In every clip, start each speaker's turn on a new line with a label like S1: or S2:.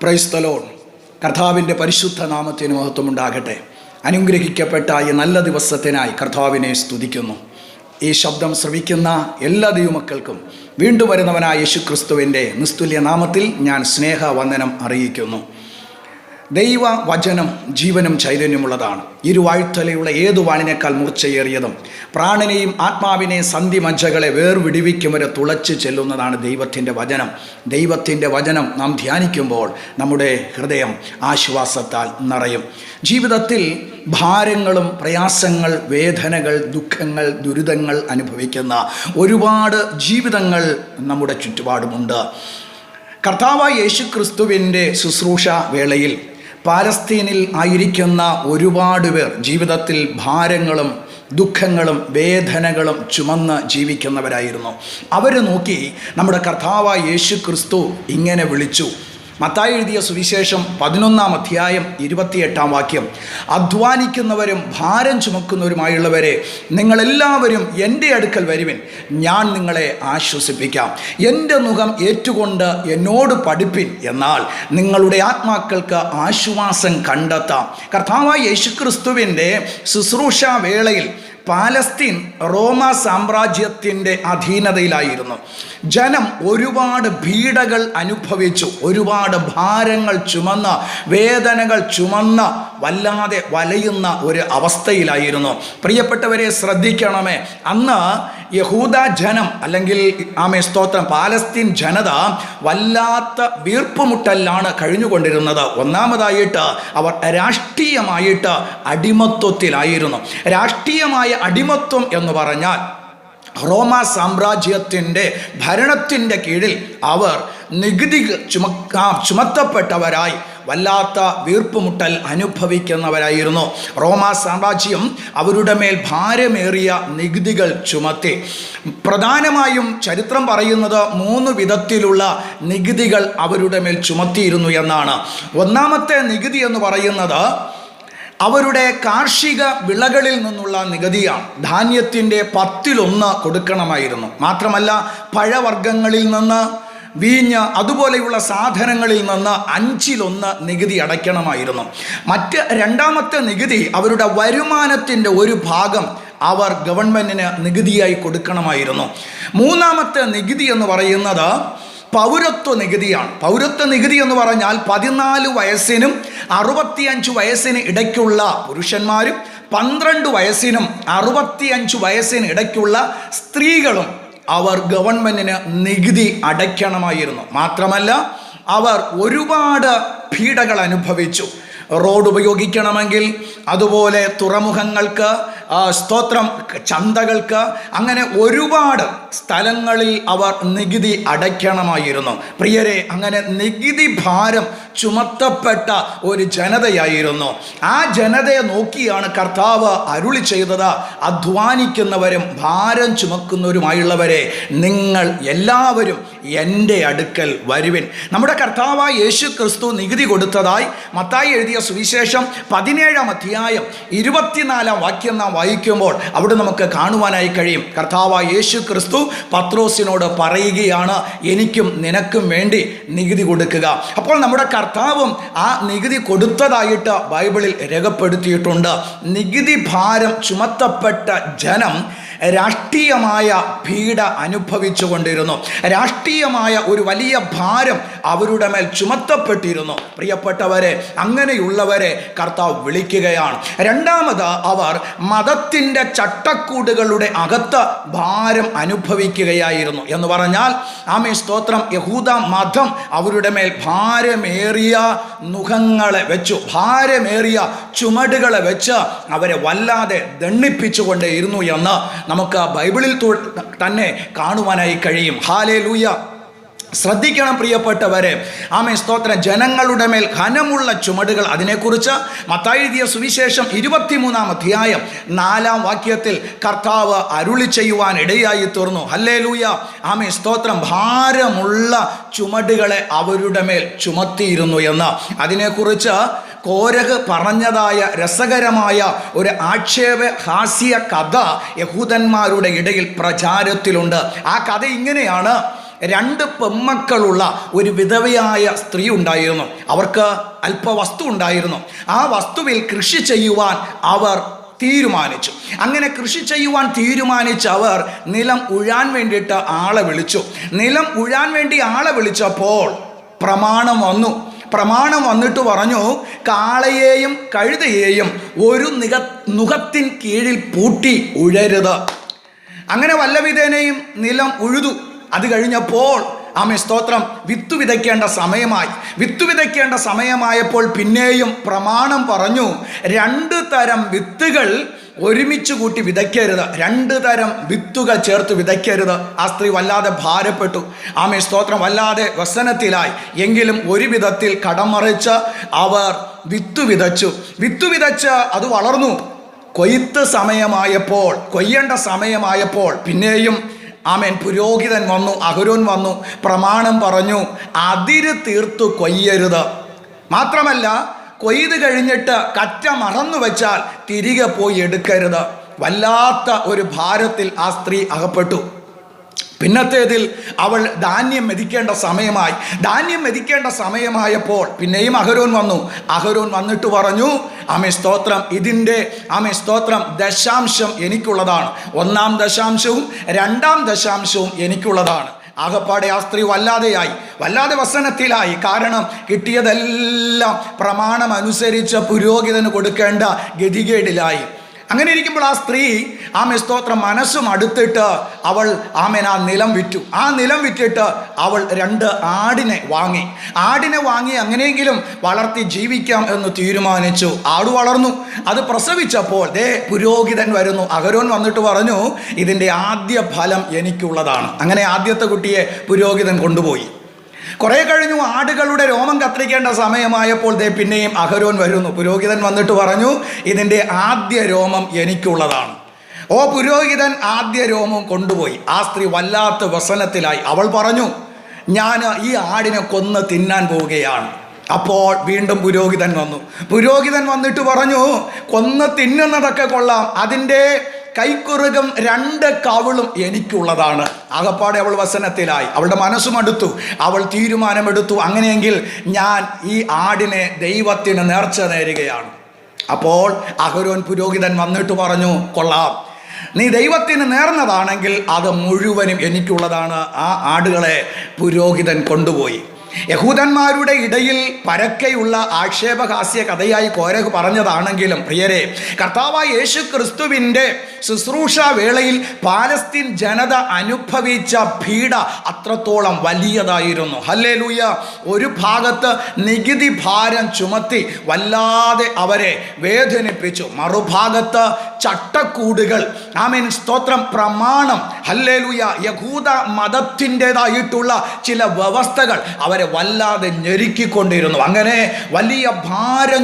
S1: Praise the Lord. കർത്താവിൻ്റെ പരിശുദ്ധ നാമത്തിന് മഹത്വമുണ്ടാകട്ടെ. അനുഗ്രഹിക്കപ്പെട്ട ഈ നല്ല ദിവസത്തിനായി കർത്താവിനെ സ്തുതിക്കുന്നു. ഈ ശബ്ദം ശ്രവിക്കുന്ന എല്ലാ ദൈവമക്കൾക്കും വീണ്ടും വരുന്നവനായ യേശുക്രിസ്തുവിൻ്റെ നിസ്തുല്യ നാമത്തിൽ ഞാൻ സ്നേഹവന്ദനം അറിയിക്കുന്നു. ദൈവവചനം ജീവനും ചൈതന്യമുള്ളതാണ്. ഇരുവാഴ്ത്തലയുള്ള ഏതു വാളിനേക്കാൾ മൂർച്ചയേറിയതും പ്രാണനെയും ആത്മാവിനെയും സന്ധിമജ്ജകളെ വേർവിടിവിക്കും വരെ തുളച്ച് ചെല്ലുന്നതാണ് ദൈവത്തിൻ്റെ വചനം. ദൈവത്തിൻ്റെ വചനം നാം ധ്യാനിക്കുമ്പോൾ നമ്മുടെ ഹൃദയം ആശ്വാസത്താൽ നിറയും. ജീവിതത്തിൽ ഭാരങ്ങളും പ്രയാസങ്ങൾ, വേദനകൾ, ദുഃഖങ്ങൾ, ദുരിതങ്ങൾ അനുഭവിക്കുന്ന ഒരുപാട് ജീവിതങ്ങൾ നമ്മുടെ ചുറ്റുപാടുമുണ്ട്. കർത്താവായ യേശുക്രിസ്തുവിൻ്റെ ശുശ്രൂഷ വേളയിൽ പാലസ്തീനിൽ ആയിരിക്കുന്ന ഒരുപാട് പേർ ജീവിതത്തിൽ ഭാരങ്ങളും ദുഃഖങ്ങളും വേദനകളും ചുമന്ന് ജീവിക്കുന്നവരായിരുന്നു. അവർ നോക്കി നമ്മുടെ കർത്താവായ യേശുക്രിസ്തു ഇങ്ങനെ വിളിച്ചു. മത്തായി എഴുതിയ സുവിശേഷം 11-ാം അധ്യായം 28-ാം വാക്യം, അധ്വാനിക്കുന്നവരും ഭാരം ചുമക്കുന്നവരുമായുള്ളവരെ നിങ്ങളെല്ലാവരും എൻ്റെ അടുക്കൽ വരുവിൻ, ഞാൻ നിങ്ങളെ ആശ്വസിപ്പിക്കാം. എൻ്റെ നുകം ഏറ്റുകൊണ്ട് എന്നോട് പഠിപ്പിൻ, എന്നാൽ നിങ്ങളുടെ ആത്മാക്കൾക്ക് ആശ്വാസം കണ്ടെത്താം. കർത്താവായ യേശുക്രിസ്തുവിൻ്റെ ശുശ്രൂഷ വേളയിൽ പാലസ്തീൻ റോമ സാമ്രാജ്യത്തിൻ്റെ അധീനതയിലായിരുന്നു. ജനം ഒരുപാട് പീഡകൾ അനുഭവിച്ചു, ഒരുപാട് ഭാരങ്ങൾ ചുമന്ന് വേദനകൾ ചുമന്ന് വല്ലാതെ വലയുന്ന ഒരു അവസ്ഥയിലായിരുന്നു. പ്രിയപ്പെട്ടവരെ ശ്രദ്ധിക്കണമേ, അന്ന് യഹൂദ ജനം അല്ലെങ്കിൽ പാലസ്തീൻ ജനത വല്ലാത്ത വീർപ്പുമുട്ടലാണ് കഴിഞ്ഞുകൊണ്ടിരുന്നത്. ഒന്നാമതായിട്ട് അവർ രാഷ്ട്രീയമായിട്ട് അടിമത്വത്തിലായിരുന്നു. രാഷ്ട്രീയമായ അടിമത്വം എന്ന് പറഞ്ഞാൽ റോമ സാമ്രാജ്യത്തിൻ്റെ ഭരണത്തിൻ്റെ കീഴിൽ അവർ നികുതി ചുമത്തപ്പെട്ടവരായി വല്ലാത്ത വീർപ്പുമുട്ടൽ അനുഭവിക്കുന്നവരായിരുന്നു. റോമ സാമ്രാജ്യം അവരുടെ മേൽ ഭാരമേറിയ നികുതികൾ ചുമത്തി. പ്രധാനമായും ചരിത്രം പറയുന്നത് 3 വിധത്തിലുള്ള നികുതികൾ അവരുടെ മേൽ ചുമത്തിയിരുന്നു എന്നാണ്. ഒന്നാമത്തെ നികുതി എന്ന് പറയുന്നത് അവരുടെ കാർഷിക വിളകളിൽ നിന്നുള്ള നികുതിയാണ്. ധാന്യത്തിൻ്റെ 10-1 കൊടുക്കണമായിരുന്നു. മാത്രമല്ല പഴവർഗ്ഗങ്ങളിൽ നിന്ന്, വീഞ്ഞ്, അതുപോലെയുള്ള സാധനങ്ങളിൽ നിന്ന് 5-1 നികുതി അടയ്ക്കണമായിരുന്നു. രണ്ടാമത്തെ നികുതി അവരുടെ വരുമാനത്തിൻ്റെ ഒരു ഭാഗം അവർ ഗവൺമെൻറ്റിന് നികുതിയായി കൊടുക്കണമായിരുന്നു. മൂന്നാമത്തെ നികുതി എന്ന് പറയുന്നത് പൗരത്വ നികുതിയാണ്. പൗരത്വ നികുതി എന്ന് പറഞ്ഞാൽ 14 വയസ്സിനും 65 വയസ്സിന് ഇടയ്ക്കുള്ള പുരുഷന്മാരും 12 വയസ്സിനും 65 വയസ്സിന് ഇടയ്ക്കുള്ള സ്ത്രീകളും അവർ ഗവൺമെൻറ്റിന് നികുതി അടയ്ക്കണമായിരുന്നു. മാത്രമല്ല അവർ ഒരുപാട് പീഡകൾ അനുഭവിച്ചു. റോഡ് ഉപയോഗിക്കണമെങ്കിൽ, അതുപോലെ തുറമുഖങ്ങൾക്ക്, ചന്തകൾക്ക്, അങ്ങനെ ഒരുപാട് സ്ഥലങ്ങളിൽ അവർ നികുതി അടയ്ക്കണമായിരുന്നു. പ്രിയരെ, അങ്ങനെ നികുതി ഭാരം ചുമത്തപ്പെട്ട ഒരു ജനതയായിരുന്നു. ആ ജനതയെ നോക്കിയാണ് കർത്താവ് അരുളി ചെയ്തത്, അധ്വാനിക്കുന്നവരും ഭാരം ചുമക്കുന്നവരുമായുള്ളവരെ നിങ്ങൾ എല്ലാവരും എൻ്റെ അടുക്കൽ വരുവിൻ. നമ്മുടെ കർത്താവായ യേശുക്രിസ്തു നികുതി കൊടുത്തതായി മത്തായി എഴുതിയ സുവിശേഷം 17-ാം അധ്യായം 24-ാം വാക്യം നാം വായിക്കുമ്പോൾ അവിടെ നമുക്ക് കാണുവാനായി കഴിയും. കർത്താവായ യേശുക്രിസ്തു പത്രോസിനോട് പറയുകയാണ്, എനിക്കും നിനക്കും വേണ്ടി നികുതി കൊടുക്കുക. അപ്പോൾ നമ്മുടെ കർത്താവും ആ നികുതി കൊടുത്തതായിട്ട് ബൈബിളിൽ രേഖപ്പെടുത്തിയിട്ടുണ്ട്. നികുതി ഭാരം ചുമത്തപ്പെട്ട ജനം രാഷ്ട്രീയമായ പീഡ അനുഭവിച്ചു കൊണ്ടിരുന്നു. രാഷ്ട്രീയമായ ഒരു വലിയ ഭാരം അവരുടെ മേൽ ചുമത്തപ്പെട്ടിരുന്നു. പ്രിയപ്പെട്ടവരെ, അങ്ങനെയുള്ളവരെ കർത്താവ് വിളിക്കുകയാണ്. രണ്ടാമത് അവർ മതത്തിൻ്റെ ചട്ടക്കൂടുകളുടെ അകത്ത് ഭാരം അനുഭവിക്കുകയായിരുന്നു എന്ന് പറഞ്ഞാൽ സ്തോത്രം, യഹൂദ മതം അവരുടെ മേൽ ഭാരമേറിയ നുഖങ്ങളെ വെച്ചു, ഭാരമേറിയ ചുമടുകളെ വെച്ച് അവരെ വല്ലാതെ ദണ്ഡിപ്പിച്ചുകൊണ്ടേയിരുന്നു എന്ന് നമുക്ക് ബൈബിളിൽ തന്നെ കാണുവാനായി കഴിയും. ഹല്ലേലൂയ. ശ്രദ്ധിക്കണം പ്രിയപ്പെട്ടവരെ, സ്തോത്രം, ജനങ്ങളുടെ മേൽ ഘനമുള്ള ചുമടുകൾ. അതിനെക്കുറിച്ച് മത്തായി എഴുതിയ സുവിശേഷം 23-ാം അധ്യായം 4-ാം വാക്യത്തിൽ കർത്താവ് അരുളി ചെയ്യുവാൻ ഇടയായി തീർന്നു. ഹല്ലേലൂയ. സ്തോത്രം, ഭാരമുള്ള ചുമടുകളെ അവരുടെ മേൽ ചുമത്തിയിരുന്നു എന്ന്. അതിനെക്കുറിച്ച് കോരഹ് പറഞ്ഞതായ രസകരമായ ഒരു ഹാസ്യ കഥ യഹൂദന്മാരുടെ ഇടയിൽ പ്രചാരത്തിലുണ്ട്. ആ കഥ ഇങ്ങനെയാണ്. 2 പെമ്മക്കളുള്ള ഒരു വിധവയായ സ്ത്രീ ഉണ്ടായിരുന്നു. അവർക്ക് അല്പ വസ്തു ഉണ്ടായിരുന്നു. ആ വസ്തുവിൽ കൃഷി ചെയ്യുവാൻ അവർ തീരുമാനിച്ചു. അങ്ങനെ കൃഷി ചെയ്യുവാൻ തീരുമാനിച്ച് അവർ നിലം ഉഴാൻ വേണ്ടിയിട്ട് ആളെ വിളിച്ചു. നിലം ഉഴാൻ വേണ്ടി ആളെ വിളിച്ചപ്പോൾ പ്രമാണം വന്നിട്ട് പറഞ്ഞു, കാളയെയും കഴുതയെയും ഒരു നുകത്തിൻ കീഴിൽ പൂട്ടി ഉഴരുത്. അങ്ങനെ വല്ലവിധേനയും നിലം ഉഴുതു. അത് കഴിഞ്ഞപ്പോൾ സ്തോത്രം, വിത്തു വിതയ്ക്കേണ്ട സമയമായപ്പോൾ പിന്നെയും പ്രമാണം പറഞ്ഞു, 2 തരം വിത്തുകൾ ഒരുമിച്ച് കൂട്ടി വിതയ്ക്കരുത്, 2 തരം വിത്തുകൾ ചേർത്ത് വിതയ്ക്കരുത്. ആ സ്ത്രീ വല്ലാതെ ഭാരപ്പെട്ടു. സ്തോത്രം, വല്ലാതെ വ്യസനത്തിലായി. എങ്കിലും ഒരു വിധത്തിൽ കടമറിച്ച് അവർ വിത്തു വിതച്ച് അത് വളർന്നു. കൊയ്യേണ്ട സമയമായപ്പോൾ പിന്നെയും പുരോഹിതൻ വന്നു, അഹരോൻ വന്നു, പ്രമാണം പറഞ്ഞു, അതിര് തീർത്തു കൊയ്യരുത്. മാത്രമല്ല, കൊയ്ത് കഴിഞ്ഞിട്ട് കറ്റ മറന്നു വെച്ചാൽ തിരികെ പോയി എടുക്കരുത്. വല്ലാത്ത ഒരു ഭാരത്തിൽ ആ സ്ത്രീ അകപ്പെട്ടു. പിന്നത്തേതിൽ അവൾ ധാന്യം മെതിക്കേണ്ട സമയമായപ്പോൾ പിന്നെയും അഹരോൻ വന്നിട്ട് പറഞ്ഞു, സ്തോത്രം, ഇതിൻ്റെ സ്തോത്രം ദശാംശം എനിക്കുള്ളതാണ്. 1-ാം ദശാംശവും 2-ാം ദശാംശവും എനിക്കുള്ളതാണ്. ആകപ്പാടെ ആ സ്ത്രീ വല്ലാതെ വസനത്തിലായി. കാരണം കിട്ടിയതെല്ലാം പ്രമാണം അനുസരിച്ച് പുരോഹിതന് കൊടുക്കേണ്ട ഗതികേടിലായി. അങ്ങനെ ഇരിക്കുമ്പോൾ ആ സ്ത്രീ സ്തോത്രം മനസ്സും അടുത്തിട്ട് അവൾ ആ നിലം വിറ്റിട്ട് അവൾ 2 ആടിനെ വാങ്ങി അങ്ങനെയെങ്കിലും വളർത്തി ജീവിക്കാം എന്ന് തീരുമാനിച്ചു. ആട് വളർന്നു. അത് പ്രസവിച്ചപ്പോൾ പുരോഹിതൻ വരുന്നു. അഹരോൻ വന്നിട്ട് പറഞ്ഞു, ഇതിൻ്റെ ആദ്യ ഫലം എനിക്കുള്ളതാണ്. അങ്ങനെ ആദ്യത്തെ കുട്ടിയെ പുരോഹിതൻ കൊണ്ടുപോയി. കുറെ കഴിഞ്ഞു. ആടുകളുടെ രോമം കത്തിരിക്കേണ്ട സമയമായപ്പോൾ പിന്നെയും അഹരോൻ വരുന്നു. പുരോഹിതൻ വന്നിട്ട് പറഞ്ഞു, ഇതിൻ്റെ ആദ്യ രോമം എനിക്കുള്ളതാണ്. പുരോഹിതൻ ആദ്യ രോമം കൊണ്ടുപോയി. ആ സ്ത്രീ വല്ലാത്ത വ്യസനത്തിലായി. അവൾ പറഞ്ഞു, ഞാൻ ഈ ആടിനെ കൊന്ന് തിന്നാൻ പോവുകയാണ്. അപ്പോൾ വീണ്ടും പുരോഹിതൻ വന്നിട്ട് പറഞ്ഞു, കൊന്ന് തിന്നുന്നതൊക്കെ കൊള്ളാം, അതിൻ്റെ കൈക്കുറുകം 2 കവിളും എനിക്കുള്ളതാണ്. ആകപ്പാടെ അവൾ വസനത്തിലായി. അവളുടെ മനസ്സും അടുത്തു. അവൾ തീരുമാനമെടുത്തു, അങ്ങനെയെങ്കിൽ ഞാൻ ഈ ആടിനെ ദൈവത്തിന് നേർച്ച നേരുകയാണ്. അപ്പോൾ അഹരോൻ പുരോഹിതൻ വന്നിട്ട് പറഞ്ഞു, കൊള്ളാം, നീ ദൈവത്തിന് നേർന്നതാണെങ്കിൽ അത് മുഴുവനും എനിക്കുള്ളതാണ്. ആ ആടുകളെ പുരോഹിതൻ കൊണ്ടുപോയി. യഹൂദന്മാരുടെ ഇടയിൽ പരക്കെയുള്ള ആക്ഷേപഹാസ്യ കഥയായി കോരഹ് പറഞ്ഞതാണെങ്കിലും പ്രിയരെ, കർത്താവായ യേശു ക്രിസ്തുവിൻ്റെ ശുശ്രൂഷ വേളയിൽ പാലസ്തീൻ ജനത അനുഭവിച്ച പീഡ അത്രത്തോളം വലിയതായിരുന്നു. ഹല്ലേലൂയ. ഒരു ഭാഗത്ത് നികുതി ഭാരം ചുമത്തി വല്ലാതെ അവരെ വേദനിപ്പിച്ചു. മറുഭാഗത്ത് ചട്ടക്കൂടുകൾ, സ്തോത്രം, പ്രമാണം, ഹല്ലേലൂയ, യഹൂദ മതത്തിൻ്റെതായിട്ടുള്ള ചില വ്യവസ്ഥകൾ അവരെ വല്ലാതെ ഞെരുക്കിക്കൊണ്ടിരുന്നു. അങ്ങനെ വലിയ ഭാരം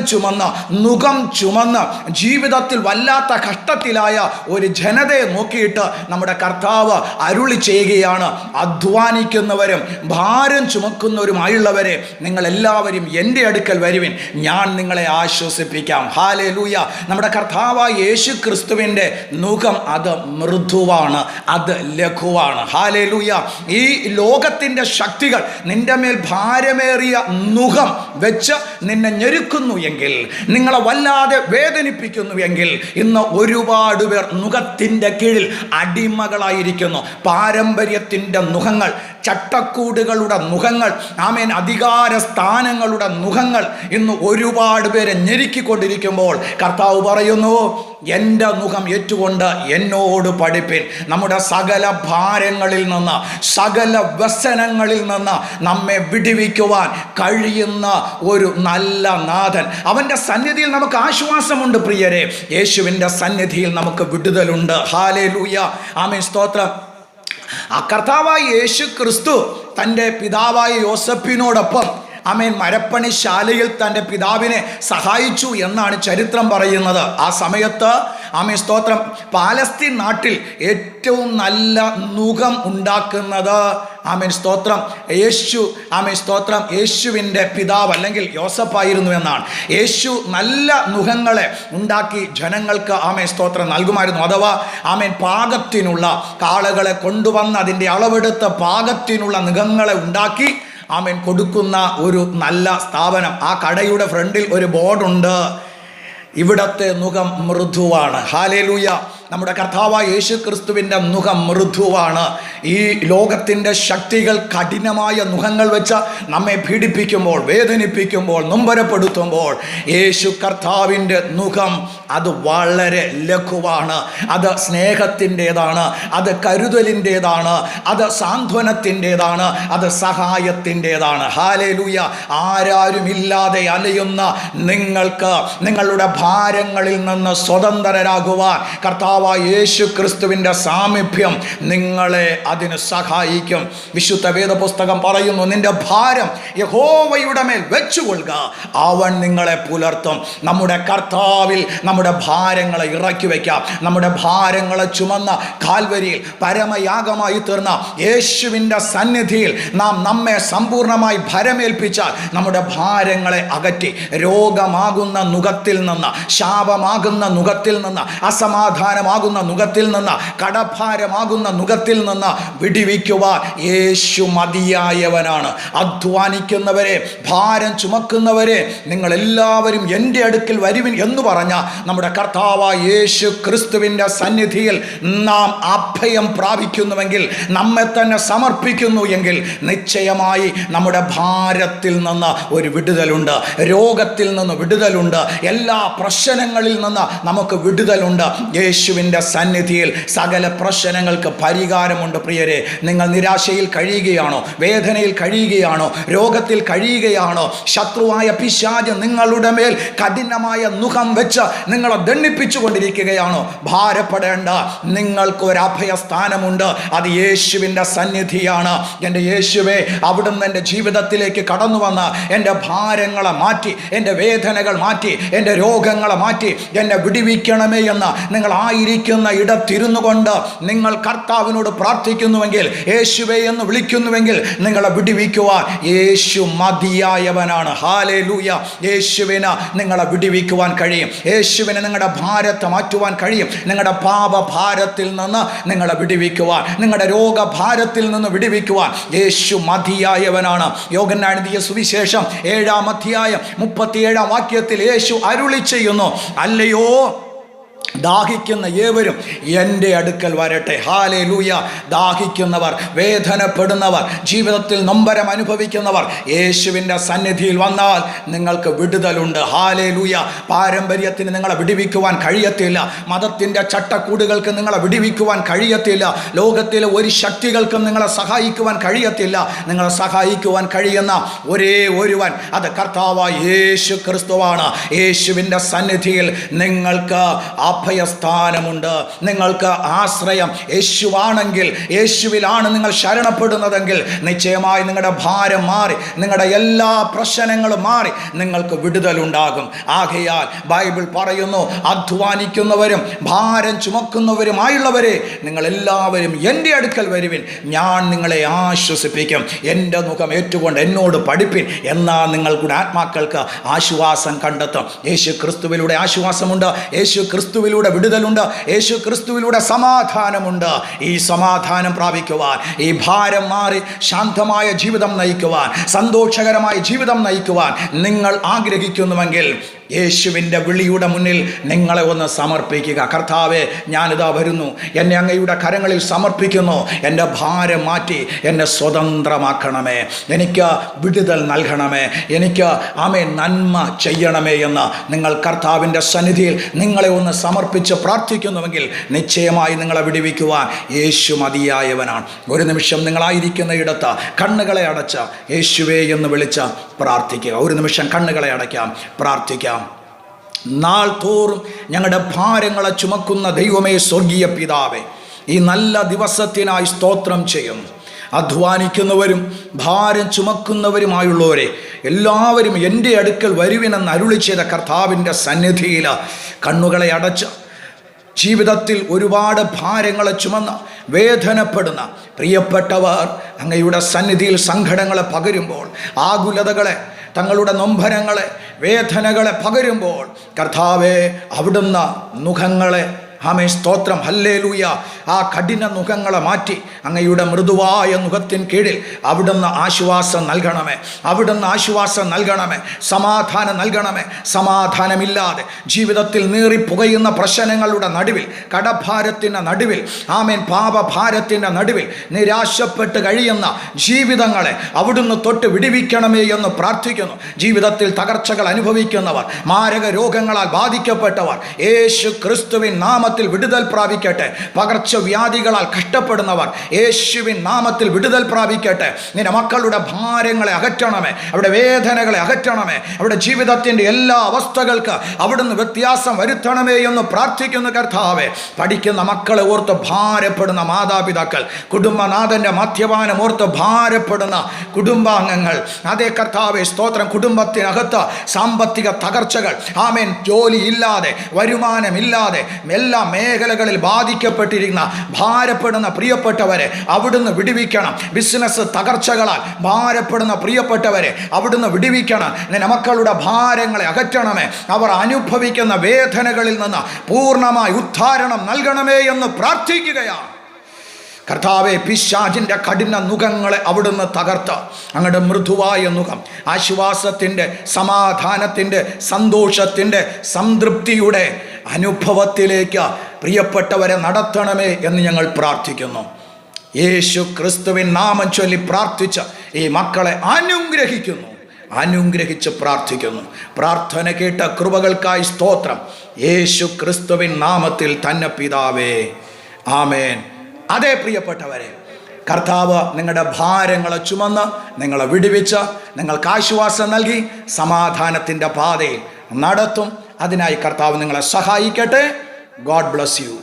S1: നുകം ചുമന്ന് ജീവിതത്തിൽ വല്ലാത്ത കഷ്ടത്തിലായ ഒരു ജനതയെ നോക്കിയിട്ട് നമ്മുടെ കർത്താവ് അരുളി ചെയ്യുകയാണ്, അധ്വാനിക്കുന്നവരും ഭാരം ചുമക്കുന്നവരുമായുള്ളവരെ നിങ്ങൾ എല്ലാവരും എൻ്റെ അടുക്കൽ വരുവിൻ, ഞാൻ നിങ്ങളെ ആശ്വസിപ്പിക്കാം. ഹല്ലേലൂയ. നമ്മുടെ കർത്താവായ യേശു ക്രിസ്തുവിൻ്റെ നുകം അത് മൃദുവാണ്, അത് ലഘുവാണ്. ഹല്ലേലൂയ. ഈ ലോകത്തിൻ്റെ ശക്തികൾ നിന്റെ മേൽ ഭാരമേറിയ നുകം വെച്ച് നിന്നെ ഞെരുക്കുന്നു എങ്കിൽ, നിങ്ങളെ വല്ലാതെ വേദനിപ്പിക്കുന്നു എങ്കിൽ, ഇന്ന് ഒരുപാട് പേർ നുകത്തിൻ്റെ കീഴിൽ അടിമകളായിരിക്കുന്നു. പാരമ്പര്യത്തിൻ്റെ നുകങ്ങൾ, ചട്ടക്കൂടുകളുടെ നുകങ്ങൾ, അധികാര സ്ഥാനങ്ങളുടെ നുകങ്ങൾ ഇന്ന് ഒരുപാട് പേരെ ഞെരുക്കിക്കൊണ്ടിരിക്കുമ്പോൾ കർത്താവ് പറയുന്നു, എൻ്റെ നുകം ഏറ്റുകൊണ്ട് എന്നോട് പഠിപ്പിൻ. നമ്മുടെ സകല ഭാരങ്ങളിൽ നിന്ന്, സകല വ്യസനങ്ങളിൽ നിന്ന് നമ്മെ വിടുവിക്കുവാൻ കഴിയുന്ന ഒരു നല്ല നാഥൻ, അവൻ്റെ സന്നിധിയിൽ നമുക്ക് ആശ്വാസമുണ്ട് പ്രിയരെ. യേശുവിൻ്റെ സന്നിധിയിൽ നമുക്ക് വിടുതലുണ്ട്. ഹല്ലേലൂയ. ആമേൻ. സ്തോത്രം. ആ കർത്താവായ യേശു ക്രിസ്തു തൻ്റെ പിതാവായ യോസഫിനോടൊപ്പം ആമേൻ മരപ്പണിശാലയിൽ തൻ്റെ പിതാവിനെ സഹായിച്ചു എന്നാണ് ചരിത്രം പറയുന്നത്. ആ സമയത്ത് ആമേൻ സ്തോത്രം പാലസ്തീൻ നാട്ടിൽ ഏറ്റവും നല്ല നുകം ഉണ്ടാക്കുന്നത് ആമേൻ സ്തോത്രം ആമേൻ സ്തോത്രം യേശുവിൻ്റെ പിതാവ് അല്ലെങ്കിൽ യോസഫായിരുന്നു എന്നാണ്. യേശു നല്ല നുകങ്ങളെ ഉണ്ടാക്കി ജനങ്ങൾക്ക് ആമേൻ സ്തോത്രം നൽകുമായിരുന്നു. അഥവാ ആമേൻ പാകത്തിനുള്ള കാളകളെ കൊണ്ടുവന്ന് അതിൻ്റെ അളവെടുത്ത് പാകത്തിനുള്ള നുകങ്ങളെ ഉണ്ടാക്കി ആമേൻ കൊടുക്കുന്ന ഒരു നല്ല സ്ഥാപനം. ആ കടയുടെ ഫ്രണ്ടിൽ ഒരു ബോർഡുണ്ട്, ഇവിടത്തെ നുകം മൃദുവാണ്. ഹല്ലേലൂയ. നമ്മുടെ കർത്താവായ യേശു ക്രിസ്തുവിൻ്റെ നുകം മൃദുവാണ്. ഈ ലോകത്തിൻ്റെ ശക്തികൾ കഠിനമായ നുകങ്ങൾ വെച്ച് നമ്മെ പീഡിപ്പിക്കുമ്പോൾ, വേദനിപ്പിക്കുമ്പോൾ, നൊമ്പരപ്പെടുത്തുമ്പോൾ യേശു കർത്താവിൻ്റെ നുകം അത് വളരെ ലഘുവാണ്. അത് സ്നേഹത്തിൻ്റെതാണ്, അത് കരുതലിൻ്റെതാണ്, അത് സാന്ത്വനത്തിൻ്റെതാണ്, അത് സഹായത്തിൻ്റെതാണ്. ഹല്ലേലൂയ. ആരാരുമില്ലാതെ അലയുന്ന നിങ്ങൾക്ക് നിങ്ങളുടെ ഭാരങ്ങളിൽ നിന്ന് സ്വതന്ത്രരാകുവാൻ കർത്താവ് യേശു ക്രിസ്തുവിൻ്റെ സാമീപ്യം നിങ്ങളെ അതിന് സഹായിക്കും. വിശുദ്ധ വേദപുസ്തകം പറയുന്നു, നിന്റെ ഭാരം യഹോവയുടെ മേൽ വെച്ചുകൊള്ളുക, അവൻ നിങ്ങളെ പുലർത്തും. നമ്മുടെ കർത്താവിൽ നമ്മുടെ ഭാരങ്ങളെ ഇറക്കി വയ്ക്കാം. നമ്മുടെ ഭാരങ്ങളെ ചുമന്ന കാൽവരിയിൽ പരമയാഗമായി തീർന്ന യേശുവിൻ്റെ സന്നിധിയിൽ നാം നമ്മെ സമ്പൂർണ്ണമായി ഭരമേൽപ്പിച്ചാൽ നമ്മുടെ ഭാരങ്ങളെ അകറ്റി രോഗമാകുന്ന നുകത്തിൽ നിന്ന്, ശാപമാകുന്ന നുകത്തിൽ നിന്ന്, അസമാധാനമാകുന്ന നുകത്തിൽ നിന്ന്, കടഭാരമാകുന്ന നുകത്തിൽ നിന്ന് വിടുവിക്കുവാൻ യേശു മതിയായവനാണ്. അധ്വാനിക്കുന്നവരെ, ഭാരം ചുമക്കുന്നവരെ, നിങ്ങൾ എല്ലാവരും എൻ്റെ അടുക്കൽ വരുവിൻ എന്ന് പറഞ്ഞ നമ്മുടെ കർത്താവായ യേശു ക്രിസ്തുവിൻ്റെ സന്നിധിയിൽ നാം അഭയം പ്രാപിക്കുന്നുവെങ്കിൽ, നമ്മെ തന്നെ സമർപ്പിക്കുന്നു എങ്കിൽ നിശ്ചയമായി നമ്മുടെ ഭാരത്തിൽ നിന്ന് ഒരു വിടുതലുണ്ട്, രോഗത്തിൽ നിന്ന് വിടുതലുണ്ട്, എല്ലാ പ്രശ്നങ്ങളിൽ നിന്ന് നമുക്ക് വിടുതലുണ്ട്. യേശുവിൻ്റെ സന്നിധിയിൽ സകല പ്രശ്നങ്ങൾക്ക് പരിഹാരമുണ്ട്. പ്രിയരെ, നിങ്ങൾ നിരാശയിൽ കഴിയുകയാണോ? വേദനയിൽ കഴിയുകയാണോ? രോഗത്തിൽ കഴിയുകയാണോ? ശത്രുവായ പിശാച് നിങ്ങളുടെ മേൽ കഠിനമായ നുകം വെച്ച് നിങ്ങളെ ദണ്ഡിപ്പിച്ചു കൊണ്ടിരിക്കുകയാണോ? ഭാരപ്പെടേണ്ട, നിങ്ങൾക്ക് ഒരു അഭയസ്ഥാനമുണ്ട്. അത് യേശുവിൻ്റെ സന്നിധിയാണ്. എൻ്റെ യേശുവേ, അവിടുന്ന് എൻ്റെ ജീവിതത്തിലേക്ക് കടന്നു വന്ന് എൻ്റെ ഭാരങ്ങളെ മാറ്റി, എൻ്റെ വേദനകൾ മാറ്റി, എൻ്റെ രോഗങ്ങളെ മാറ്റി എന്നെ വിടുവിക്കണമേ എന്ന് നിങ്ങൾ ആയിരിക്കുന്ന ഇടത്തിരുന്നു കൊണ്ട് നിങ്ങൾ കർത്താവിനോട് പ്രാർത്ഥിക്കുന്നുവെങ്കിൽ, യേശുവേ എന്ന് വിളിക്കുന്നുവെങ്കിൽ, നിങ്ങളെ വിടുവിക്കുവാൻ യേശു മതിയായവനാണ്. ഹല്ലേലൂയ. യേശുവിന് നിങ്ങളെ വിടുവിക്കുവാൻ കഴിയും. യേശുവിന് നിങ്ങളുടെ ഭാരത്തെ മാറ്റുവാൻ കഴിയും. നിങ്ങളുടെ പാപഭാരത്തിൽ നിന്ന് നിങ്ങളെ വിടുവിക്കുവാൻ, നിങ്ങളുടെ രോഗഭാരത്തിൽ നിന്ന് വിടുവിക്കുവാൻ യേശു മതിയായവനാണ്. യോഹന്നാൻ എഴുതിയ സുവിശേഷം 7-ാം അധ്യായം 37-ാം വാക്യത്തിൽ യേശു അരുളി ചെയ്യുന്നു, അല്ലയോ ദാഹിക്കുന്ന ഏവരും എൻ്റെ അടുക്കൽ വരട്ടെ. ഹല്ലേലൂയ. ദാഹിക്കുന്നവർ, വേദനപ്പെടുന്നവർ, ജീവിതത്തിൽ നൊമ്പരം അനുഭവിക്കുന്നവർ യേശുവിൻ്റെ സന്നിധിയിൽ വന്നാൽ നിങ്ങൾക്ക് വിടുതലുണ്ട്. ഹല്ലേലൂയ. പാരമ്പര്യത്തിന് നിങ്ങളെ വിടുവിക്കുവാൻ കഴിയത്തില്ല. മതത്തിൻ്റെ ചട്ടക്കൂടുകൾക്ക് നിങ്ങളെ വിടുവിക്കുവാൻ കഴിയത്തില്ല. ലോകത്തിലെ ഒരു ശക്തികൾക്കും നിങ്ങളെ സഹായിക്കുവാൻ കഴിയത്തില്ല. നിങ്ങളെ സഹായിക്കുവാൻ കഴിയുന്ന ഒരേ ഒരുവൻ, അത് കർത്താവായ യേശു ക്രിസ്തുവാണ്. യേശുവിൻ്റെ സന്നിധിയിൽ നിങ്ങൾക്ക് അഭയസ്ഥാനമുണ്ട്. നിങ്ങൾക്ക് ആശ്രയം യേശുവാണെങ്കിൽ, യേശുവിലാണ് നിങ്ങൾ ശരണപ്പെടുന്നതെങ്കിൽ നിശ്ചയമായി നിങ്ങളുടെ ഭാരം മാറി, നിങ്ങളുടെ എല്ലാ പ്രശ്നങ്ങളും മാറി നിങ്ങൾക്ക് വിടുതലുണ്ടാകും. ആകയാൽ ബൈബിൾ പറയുന്നു, അധ്വാനിക്കുന്നവരും ഭാരം ചുമക്കുന്നവരുമായുള്ളവരെ നിങ്ങളെല്ലാവരും എൻ്റെ അടുക്കൽ വരുവിൻ, ഞാൻ നിങ്ങളെ ആശ്വസിപ്പിക്കും. എൻ്റെ മുഖം ഏറ്റുകൊണ്ട് എന്നോട് പഠിപ്പിൻ, എന്നാൽ നിങ്ങളുടെ ആത്മാക്കൾക്ക് ആശ്വാസം കണ്ടെത്തും. യേശു ക്രിസ്തുവിലൂടെ ആശ്വാസമുണ്ട്. യേശു ക്രിസ്തുവിലൂടെ വിടുതലുണ്ട്. യേശു ക്രിസ്തുവിലൂടെ സമാധാനമുണ്ട്. ഈ സമാധാനം പ്രാപിക്കുവാൻ, ഈ ഭാരം മാറി ശാന്തമായ ജീവിതം നയിക്കുവാൻ, സന്തോഷകരമായ ജീവിതം നയിക്കുവാൻ നിങ്ങൾ ആഗ്രഹിക്കുന്നുവെങ്കിൽ യേശുവിൻ്റെ വിളിയുടെ മുന്നിൽ നിങ്ങളെ ഒന്ന് സമർപ്പിക്കുക. കർത്താവേ, ഞാനിതാ വരുന്നു, എന്നെ അങ്ങയുടെ കരങ്ങളിൽ സമർപ്പിക്കുന്നു. എൻ്റെ ഭാരം മാറ്റി എന്നെ സ്വതന്ത്രമാക്കണമേ, എനിക്ക് വിടുതൽ നൽകണമേ, എനിക്ക് ആമേൻ നന്മ ചെയ്യണമേ എന്ന് നിങ്ങൾ കർത്താവിൻ്റെ സന്നിധിയിൽ നിങ്ങളെ ഒന്ന് സമർപ്പിച്ച് പ്രാർത്ഥിക്കുന്നുവെങ്കിൽ നിശ്ചയമായി നിങ്ങളെ വിടുവിക്കുവാൻ യേശു മതിയായവനാണ്. ഒരു നിമിഷം നിങ്ങളായിരിക്കുന്ന ഇടത്ത് കണ്ണുകളെ അടച്ച യേശുവേ എന്ന് വിളിച്ച് പ്രാർത്ഥിക്കുക. ഒരു നിമിഷം കണ്ണുകളെ അടയ്ക്കാം, പ്രാർത്ഥിക്കാം. നാൾ തോറും ഞങ്ങളുടെ ഭാരങ്ങളെ ചുമക്കുന്ന ദൈവമേ, സ്വർഗീയ പിതാവേ, ഈ നല്ല ദിവസത്തിനായി സ്തോത്രം ചെയ്യുന്നു. അധ്വാനിക്കുന്നവരും ഭാരം ചുമക്കുന്നവരുമായുള്ളവരെ എല്ലാവരും എൻ്റെ അടുക്കൽ വരുവിനെന്ന് അരുളി ചെയ്ത കർത്താവിൻ്റെ സന്നിധിയിൽ കണ്ണുകളെ അടച്ച് ജീവിതത്തിൽ ഒരുപാട് ഭാരങ്ങളെ ചുമന്ന വേദനപ്പെടുന്ന പ്രിയപ്പെട്ടവർ അങ്ങയുടെ സന്നിധിയിൽ സങ്കടങ്ങളെ പകരുമ്പോൾ, ആകുലതകളെ, തങ്ങളുടെ നൊമ്പരങ്ങളെ, വേദനകളെ പകരുമ്പോൾ കർത്താവേ അവിടുന്ന് മുഖങ്ങളെ ആമേ സ്തോത്രം ഹല്ലേലൂയ ആ കഠിന മുഖങ്ങളെ മാറ്റി അങ്ങയുടെ മൃദുവായ മുഖത്തിൻ കീഴിൽ അവിടുന്ന് ആശ്വാസം നൽകണമേ, അവിടുന്ന് ആശ്വാസം നൽകണമേ, സമാധാനം നൽകണമേ. സമാധാനമില്ലാതെ ജീവിതത്തിൽ നീറിപ്പുകയുന്ന പ്രശ്നങ്ങളുടെ നടുവിൽ, കടഭാരത്തിൻ്റെ നടുവിൽ, ആമേൻ പാപഭാരത്തിൻ്റെ നടുവിൽ നിരാശപ്പെട്ട് കഴിയുന്ന ജീവിതങ്ങളെ അവിടുന്ന് തൊട്ട് വിടുവിക്കണമേ എന്ന് പ്രാർത്ഥിക്കുന്നു. ജീവിതത്തിൽ തകർച്ചകൾ അനുഭവിക്കുന്നവർ, മാരക രോഗങ്ങളാൽ ബാധിക്കപ്പെട്ടവർ യേശു ക്രിസ്തുവിൻ നാമത്തിൽ വിടുതൽ പ്രാപിക്കട്ടെ. പകർച്ചവ്യാധികളാൽ കഷ്ടപ്പെടുന്നവർ യേശുവിൻ നാമത്തിൽ വിടുതൽ പ്രാപിക്കട്ടെ. നിന്റെ മക്കളുടെ ഭാരങ്ങളെ അകറ്റണമേ, അവിടെ വേദനകളെ അകറ്റണമേ, അവിടെ ജീവിതത്തിൻ്റെ എല്ലാ അവസ്ഥകൾക്ക് അവിടുന്ന് വ്യത്യാസം വരുത്തണമേ എന്ന് പ്രാർത്ഥിക്കുന്നു കർത്താവേ. പഠിക്കുന്ന മക്കളെ ഓർത്ത് ഭാരപ്പെടുന്ന മാതാപിതാക്കൾ, കുടുംബനാഥൻ്റെ മദ്യപാനം ഓർത്ത് ഭാരപ്പെടുന്ന കുടുംബാംഗങ്ങൾ, അതേ കർത്താവേ സ്തോത്രം, കുടുംബത്തിനകത്ത് സാമ്പത്തിക തകർച്ചകൾ, ആമേൻ ജോലിയില്ലാതെ വരുമാനമില്ലാതെ എല്ലാ മേഖലകളിൽ ബാധിക്കപ്പെട്ടിരിക്കുന്ന ഭാരപ്പെടുന്ന പ്രിയപ്പെട്ടവരെ അവിടുന്ന് വിടുവിക്കണം. ബിസിനസ് തകർച്ചകളാൽ ഭാരപ്പെടുന്ന പ്രിയപ്പെട്ടവരെ അവിടുന്ന് വിടുവിക്കണം. നിന്റെ മക്കളുടെ ഭാരങ്ങളെ അകറ്റണമേ. അവർ അനുഭവിക്കുന്ന വേദനകളിൽ നിന്ന് പൂർണ്ണമായി ഉദ്ധാരണം നൽകണമേ എന്ന് പ്രാർത്ഥിക്കുകയാണ്. കർത്താവെ, പിശാചിൻ്റെ കഠിന നുഖങ്ങളെ അവിടുന്ന് തകർത്ത് അങ്ങയുടെ മൃദുവായ നുഖം ആശ്വാസത്തിൻ്റെ, സമാധാനത്തിൻ്റെ, സന്തോഷത്തിൻ്റെ, സംതൃപ്തിയുടെ അനുഭവത്തിലേക്ക് പ്രിയപ്പെട്ടവരെ നടത്തണമേ എന്ന് ഞങ്ങൾ പ്രാർത്ഥിക്കുന്നു. യേശു ക്രിസ്തുവിൻ നാമം ചൊല്ലി പ്രാർത്ഥിച്ച ഈ മക്കളെ അനുഗ്രഹിച്ച് പ്രാർത്ഥിക്കുന്നു. പ്രാർത്ഥന കേട്ട കൃപകൾക്കായി സ്തോത്രം. യേശു ക്രിസ്തുവിൻ നാമത്തിൽ തന്നെ പിതാവേ, ആമേൻ. അതേ പ്രിയപ്പെട്ടവരെ, കർത്താവ് നിങ്ങളുടെ ഭാരങ്ങളെ ചുമന്ന് നിങ്ങളെ വിടുവിച്ച് നിങ്ങൾക്ക് ആശ്വാസം നൽകി സമാധാനത്തിൻ്റെ പാതയിൽ നടത്തും. അതിനായി കർത്താവ് നിങ്ങളെ സഹായിക്കട്ടെ. God bless you.